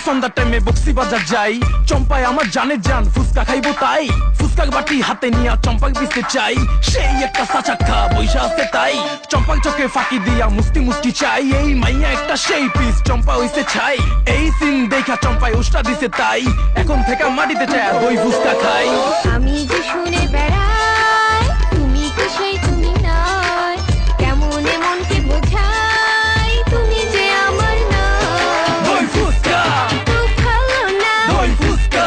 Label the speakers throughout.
Speaker 1: সন্ধ্যার টাইমে বক্সি বাজার যাই, চম্পায় আমার জানের জান, ফুচকা খাইবো তাই। ফুচকার বাটি হাতে নিয়ে চম্পাক দিতে চাই, সেই একটা সাচাক্কা বৈশা আছে তাই। চম্পাক চোখে ফাঁকি দিয়া মুস্তি মুস্তি চাই, এই মাইয়া একটা সেই পিস চম্পা হইছে ছাই। এই সিন দেখা চম্পায় উষ্টা দিছে তাই, এখন থেকে মাটিতে চায় দই ফুচকা খাই।
Speaker 2: আমি যে শুনে বেড়াই, তুমি কি সেই তুমি নয়, কেমন মনকে বোঝাই, তুমি যে আমার নয়।
Speaker 1: দই ফুচকা,
Speaker 2: তো ভালো না,
Speaker 1: দই ফুচকা,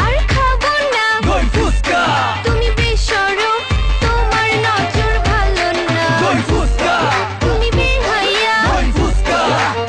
Speaker 2: আর খাবো না,
Speaker 1: দই ফুচকা,
Speaker 2: তুমি বেশরম, তোমার নজর ভালো না।
Speaker 1: দই ফুচকা,
Speaker 2: তুমি বেহায়া,
Speaker 1: দই ফুচকা,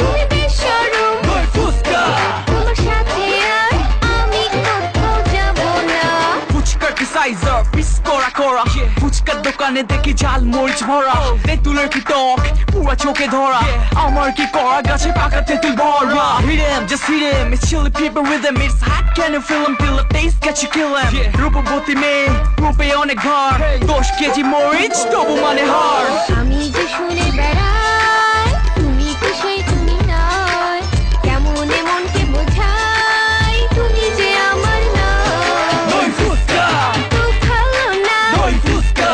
Speaker 2: তুমি বেশরম,
Speaker 1: দই ফুচকা।
Speaker 2: তোমার সাথে আর আমি কোথাও যাবো না।
Speaker 1: ফুচকার কি সাইজার পিস করা করা, ফুচকার দোকানে দেখি ঝাল মরিচ ভরা, তেঁতুলের কি টক পুরা চোখে ধরা, আমার কি করা গাছে পাকা তেঁতুল ভরা। Hit him, just hit him, it's chili people rhythm, it's hot, can you feel him, feel the taste, get you kill him. রূপবতী মেয়ে, রূপে অনেক ঘর, 10 কেজি মরিচ তবু মানে হার।
Speaker 2: আমি যে শুনে বেড়াই, তুমি কি সেই তুমি নয়, কেমন মনকে বোঝাই, তুমি যে আমার নয়।
Speaker 1: দই ফুচকা,
Speaker 2: তো ভালো না,
Speaker 1: দই ফুচকা,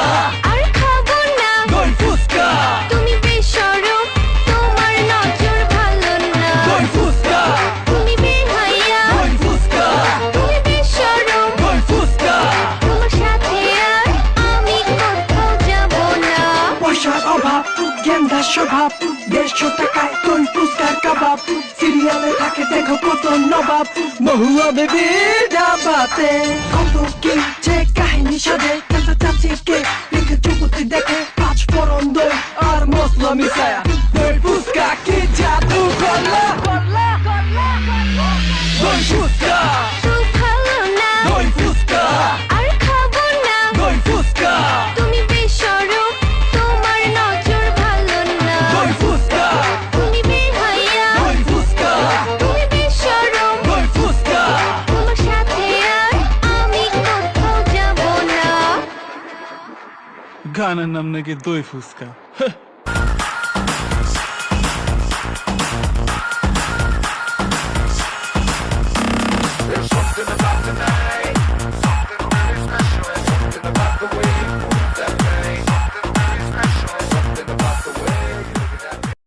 Speaker 2: আর খাবো না,
Speaker 1: দই ফুচকা,
Speaker 2: তুমি বেশরম, তোমার নজর ভালো না।
Speaker 1: দই ফুচকা,
Speaker 2: তুমি বেহায়া,
Speaker 1: দই ফুচকা,
Speaker 2: তুমি বেশরম,
Speaker 1: দই ফুচকা।
Speaker 2: তোমার সাথে আর আমি কোথাও যাবো না।
Speaker 3: পয়সার অভাব, গেন্দার স্বভাব, 150 টাকায় দই ফুচকার কাবাব, সিরিয়ালে থাকে দেখো কত নবাব, মহুয়া বেবি ডাবাতে কত কি যে কাহিনী সাজে, খেলতে চাচ্ছি কে লিখে চুপুতি দেখে, 5 ফোড়ন দই আর মশলা মিশায়া, দই ফুচকা কি জাদু করলা।
Speaker 1: দই ফুচকা,
Speaker 2: তো ভালো না,
Speaker 1: দই ফুচকা,
Speaker 2: আর খাবো না,
Speaker 1: দই ফুচকা,
Speaker 2: তুমি বেশরম, তোমার নজর ভালো না।
Speaker 1: দই ফুচকা,
Speaker 2: তুমি বেহায়া,
Speaker 1: দই ফুচকা,
Speaker 2: তুমি বেশরম,
Speaker 1: দই ফুচকা।
Speaker 2: তোমার সাথে আর আমি কোথাও যাবো না।
Speaker 1: গানের নাম নাকি দই ফুচকা।